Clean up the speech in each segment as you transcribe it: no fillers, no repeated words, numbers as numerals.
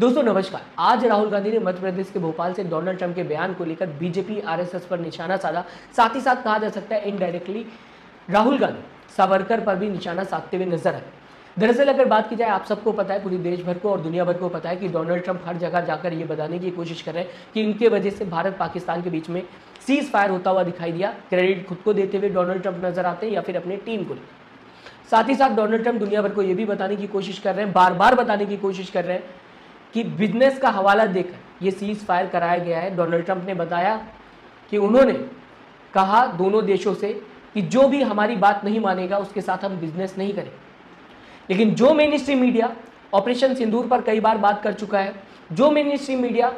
दोस्तों नमस्कार। आज राहुल गांधी ने मध्य प्रदेश के भोपाल से डोनाल्ड ट्रंप के बयान को लेकर बीजेपी आरएसएस पर निशाना साधा। साथ ही साथ कहा जा सकता है इनडायरेक्टली राहुल गांधी सावरकर पर भी निशाना साधते हुए नजर आए। दरअसल अगर बात की जाए, आप सबको पता है, पूरी देश भर को और दुनिया भर को पता है कि डोनाल्ड ट्रंप हर जगह जाकर ये बताने की कोशिश कर रहे हैं कि इनके वजह से भारत पाकिस्तान के बीच में सीज फायर होता हुआ दिखाई दिया। क्रेडिट खुद को देते हुए डोनाल्ड ट्रंप नजर आते हैं या फिर अपनी टीम को। साथ ही साथ डोनाल्ड ट्रंप दुनिया भर को यह भी बताने की कोशिश कर रहे हैं, बार बार बताने की कोशिश कर रहे हैं कि बिजनेस का हवाला देकर ये सीज फायर कराया गया है। डोनाल्ड ट्रंप ने बताया कि उन्होंने कहा दोनों देशों से कि जो भी हमारी बात नहीं मानेगा उसके साथ हम बिजनेस नहीं करें। लेकिन जो मेन स्ट्रीम मीडिया ऑपरेशन सिंदूर पर कई बार बात कर चुका है, जो मेन स्ट्रीम मीडिया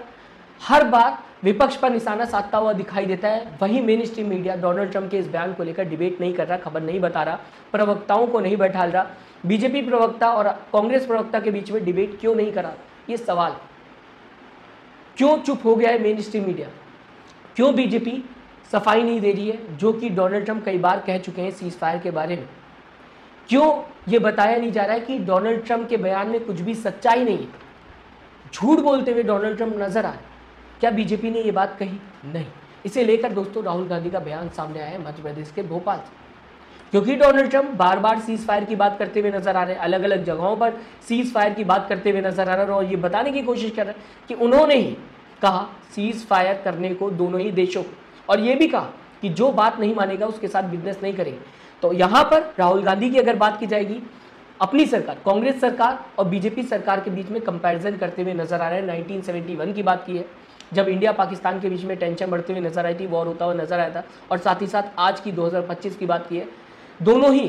हर बार विपक्ष पर निशाना साधता हुआ दिखाई देता है, वही main stream media Donald Trump के इस बयान को लेकर डिबेट नहीं कर रहा, खबर नहीं बता रहा, प्रवक्ताओं को नहीं बैठा रहा। बीजेपी प्रवक्ता और कांग्रेस प्रवक्ता के बीच में डिबेट क्यों नहीं करा, ये सवाल। क्यों चुप हो गया है मेन स्ट्रीम मीडिया? क्यों बीजेपी सफाई नहीं दे रही है, जो कि डोनाल्ड ट्रंप कई बार कह चुके हैं सीज फायर के बारे में? क्यों ये बताया नहीं जा रहा है कि डोनाल्ड ट्रंप के बयान में कुछ भी सच्चाई नहीं है? झूठ बोलते हुए डोनाल्ड ट्रंप नजर आ रहे। क्या बीजेपी ने ये बात कही? नहीं। इसे लेकर दोस्तों राहुल गांधी का बयान सामने आया है मध्य प्रदेश के भोपाल से, क्योंकि डोनाल्ड ट्रंप बार बार सीज फायर की बात करते हुए नजर आ रहे हैं, अलग अलग जगहों पर सीज फायर की बात करते हुए नजर आ रहे हैं और ये बताने की कोशिश कर रहे हैं कि उन्होंने ही कहा सीज फायर करने को दोनों ही देशों को, और ये भी कहा कि जो बात नहीं मानेगा उसके साथ बिजनेस नहीं करेंगे। तो यहाँ पर राहुल गांधी की अगर बात की जाएगी, अपनी सरकार कांग्रेस सरकार और बीजेपी सरकार के बीच में कंपैरिजन करते हुए नजर आ रहे हैं। 1971 की बात की है, जब इंडिया पाकिस्तान के बीच में टेंशन बढ़ते हुए नजर आई थी, वॉर होता हुआ नजर आया था, और साथ ही साथ आज की 2025 की बात की है। दोनों ही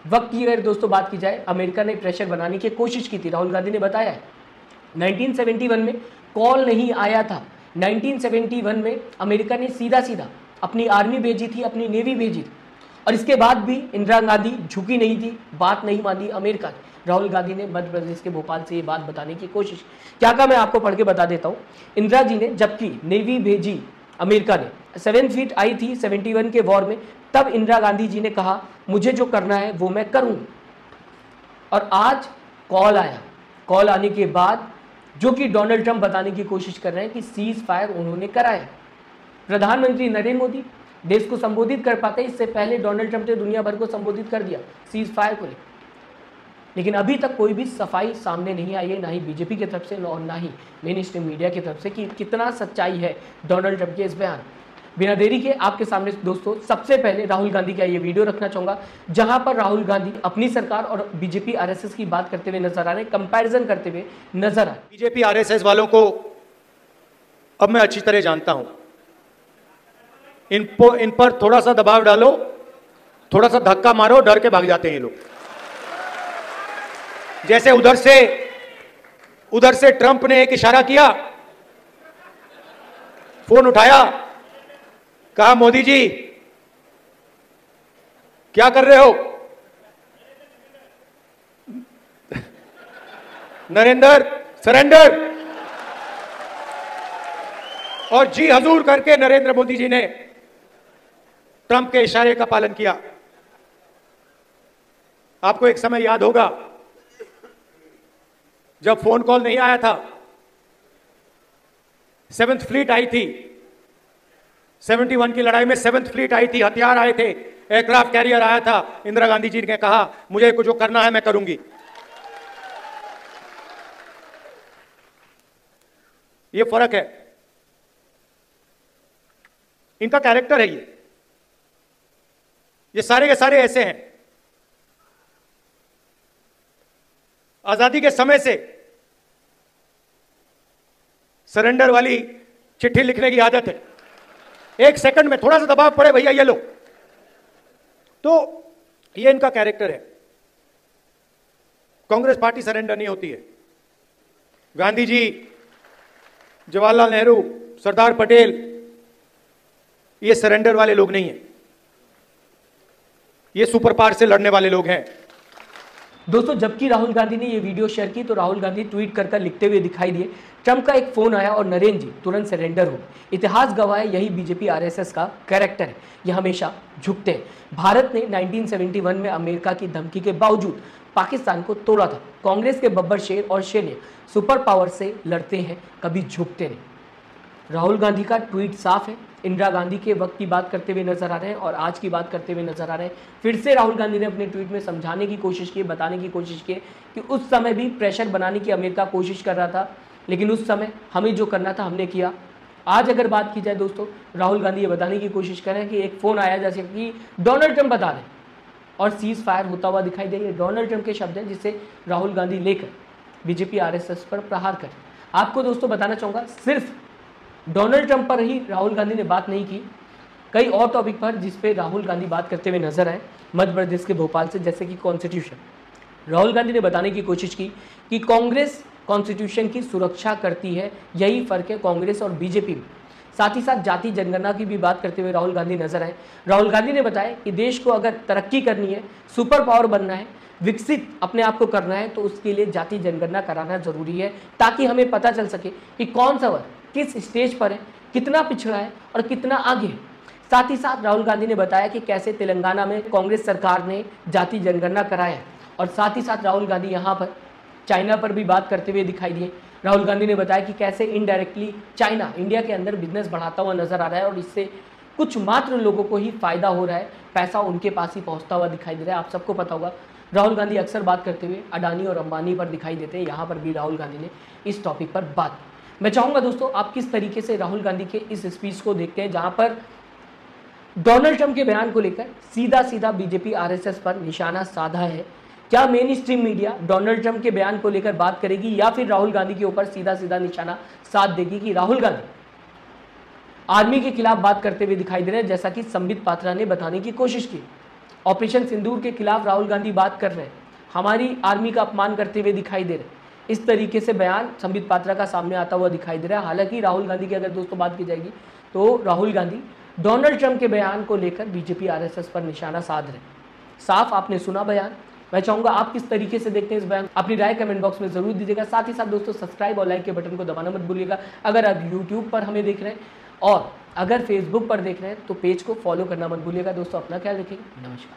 वक्त की अगर दोस्तों बात की जाए, अमेरिका ने प्रेशर बनाने की कोशिश की थी। राहुल गांधी ने बताया है 1971 में कॉल नहीं आया था। 1971 में अमेरिका ने सीधा सीधा अपनी आर्मी भेजी थी, अपनी नेवी भेजी थी, और इसके बाद भी इंदिरा गांधी झुकी नहीं थी, बात नहीं मानी अमेरिका ने। राहुल गांधी ने मध्य प्रदेश के भोपाल से ये बात बताने की कोशिश क्या कहा, मैं आपको पढ़ के बता देता हूँ। इंदिरा जी ने जबकि नेवी भेजी अमेरिका ने, 7 फीट आई थी 71 के वॉर में, तब इंदिरा गांधी जी ने कहा मुझे जो करना है वो मैं करूंगी। और आज कॉल आया, कॉल आने के बाद जो कि डोनाल्ड ट्रंप बताने की कोशिश कर रहे हैं कि सीज फायर उन्होंने कराया। प्रधानमंत्री नरेंद्र मोदी देश को संबोधित कर पाते, इससे पहले डोनाल्ड ट्रंप ने दुनिया भर को संबोधित कर दिया सीज फायर को लेकर, लेकिन अभी तक कोई भी सफाई सामने नहीं आई है, ना ही बीजेपी की तरफ से और ना ही मेन स्ट्रीम मीडिया की तरफ से, कि कितना सच्चाई है डोनाल्ड ट्रंप के इस बयान। बिना देरी के आपके सामने दोस्तों सबसे पहले राहुल गांधी का ये वीडियो रखना चाहूंगा, जहां पर राहुल गांधी अपनी सरकार और बीजेपी आरएसएस की बात करते हुए नजर आ रहे हैं, कंपैरिजन करते हुए नजर आ रहे। बीजेपी आरएसएस वालों को अब मैं अच्छी तरह जानता हूं। इन पर थोड़ा सा दबाव डालो, थोड़ा सा धक्का मारो, डर के भाग जाते हैं ये लोग। जैसे उधर से ट्रंप ने एक इशारा किया, फोन उठाया, कहा मोदी जी क्या कर रहे हो? नरेंद्र सरेंडर, और जी हजूर करके नरेंद्र मोदी जी ने ट्रंप के इशारे का पालन किया। आपको एक समय याद होगा जब फोन कॉल नहीं आया था, 7th फ्लीट आई थी, 71 की लड़ाई में 7th फ्लीट आई थी, हथियार आए थे, एयरक्राफ्ट कैरियर आया था। इंदिरा गांधी जी ने कहा मुझे कुछ जो करना है मैं करूंगी। ये फर्क है, इनका कैरेक्टर है। ये सारे के सारे ऐसे हैं। आजादी के समय से सरेंडर वाली चिट्ठी लिखने की आदत है। एक सेकंड में थोड़ा सा दबाव पड़े, भैया ये लो, तो ये इनका कैरेक्टर है। कांग्रेस पार्टी सरेंडर नहीं होती है। गांधी जी, जवाहरलाल नेहरू, सरदार पटेल, ये सरेंडर वाले लोग नहीं हैं। ये सुपर पावर से लड़ने वाले लोग हैं। दोस्तों जबकि राहुल गांधी ने ये वीडियो शेयर की तो राहुल गांधी ट्वीट कर लिखते हुए दिखाई दिए, ट्रंप का एक फोन आया और नरेंद्र जी तुरंत सरेंडर हो। इतिहास गवाह है, यही बीजेपी आरएसएस का कैरेक्टर है, ये हमेशा झुकते हैं। भारत ने 1971 में अमेरिका की धमकी के बावजूद पाकिस्तान को तोड़ा था। कांग्रेस के बब्बर शेर और सैन्य सुपर पावर से लड़ते हैं, कभी झुकते नहीं। राहुल गांधी का ट्वीट साफ है, इंदिरा गांधी के वक्त की बात करते हुए नजर आ रहे हैं और आज की बात करते हुए नजर आ रहे हैं। फिर से राहुल गांधी ने अपने ट्वीट में समझाने की कोशिश की, बताने की कोशिश की कि उस समय भी प्रेशर बनाने की अमेरिका कोशिश कर रहा था, लेकिन उस समय हमें जो करना था हमने किया। आज अगर बात की जाए दोस्तों, राहुल गांधी ये बताने की कोशिश कर रहे हैं कि एक फ़ोन आया जैसे कि डोनाल्ड ट्रंप बता रहे हैं और सीज फायर होता हुआ दिखाई दे रही है। डोनाल्ड ट्रंप के शब्द हैं जिसे राहुल गांधी लेकर बीजेपी आरएसएस पर प्रहार कर। आपको दोस्तों बताना चाहूँगा, सिर्फ डोनाल्ड ट्रंप पर ही राहुल गांधी ने बात नहीं की, कई और टॉपिक पर जिस पे राहुल गांधी बात करते हुए नजर आए मध्य प्रदेश के भोपाल से, जैसे कि कॉन्स्टिट्यूशन। राहुल गांधी ने बताने की कोशिश की कि कांग्रेस कॉन्स्टिट्यूशन की सुरक्षा करती है, यही फर्क है कांग्रेस और बीजेपी में। साथ ही साथ जाति जनगणना की भी बात करते हुए राहुल गांधी नजर आए। राहुल गांधी ने बताया कि देश को अगर तरक्की करनी है, सुपर पावर बनना है, विकसित अपने आप को करना है, तो उसके लिए जाति जनगणना कराना जरूरी है, ताकि हमें पता चल सके कि कौन सा वर्ग किस स्टेज पर है, कितना पिछड़ा है और कितना आगे है। साथ ही साथ राहुल गांधी ने बताया कि कैसे तेलंगाना में कांग्रेस सरकार ने जाति जनगणना कराया और साथ ही साथ राहुल गांधी यहाँ पर चाइना पर भी बात करते हुए दिखाई दिए। राहुल गांधी ने बताया कि कैसे इनडायरेक्टली चाइना इंडिया के अंदर बिजनेस बढ़ाता हुआ नजर आ रहा है और इससे कुछ मात्र लोगों को ही फायदा हो रहा है, पैसा उनके पास ही पहुंचता हुआ दिखाई दे रहा है। आप सबको पता होगा, राहुल गांधी अक्सर बात करते हुए अडानी और अंबानी पर दिखाई देते हैं। यहाँ पर भी राहुल गांधी ने इस टॉपिक पर बात। मैं चाहूँगा दोस्तों, आप किस तरीके से राहुल गांधी के इस स्पीच को देखते हैं, जहाँ पर डोनाल्ड ट्रंप के बयान को लेकर सीधा सीधा बीजेपी आरएसएस पर निशाना साधा है। क्या main stream media Donald Trump के बयान को लेकर बात करेगी या फिर राहुल गांधी के ऊपर सीधा सीधा निशाना साध देगी कि राहुल गांधी आर्मी के खिलाफ बात करते हुए दिखाई दे रहे हैं, जैसा कि संबित पात्रा ने बताने की कोशिश की। ऑपरेशन सिंदूर के खिलाफ राहुल गांधी बात कर रहे हैं, हमारी आर्मी का अपमान करते हुए दिखाई दे रहे हैं। इस तरीके से बयान संबित पात्रा का सामने आता हुआ दिखाई दे रहा है। हालांकि राहुल गांधी की अगर दोस्तों बात की जाएगी तो राहुल गांधी डोनाल्ड ट्रंप के बयान को लेकर बीजेपी आरएसएस पर निशाना साध रहे। साफ आपने सुना बयान। मैं चाहूंगा आप किस तरीके से देखते हैं इस बयान, अपनी राय कमेंट बॉक्स में जरूर दीजिएगा। साथ ही साथ दोस्तों सब्सक्राइब और लाइक के बटन को दबाना मत भूलिएगा। अगर आप यूट्यूब पर हमें देख रहे हैं और अगर फेसबुक पर देख रहे हैं तो पेज को फॉलो करना मत भूलिएगा। दोस्तों अपना ख्याल रखिएगा। नमस्कार।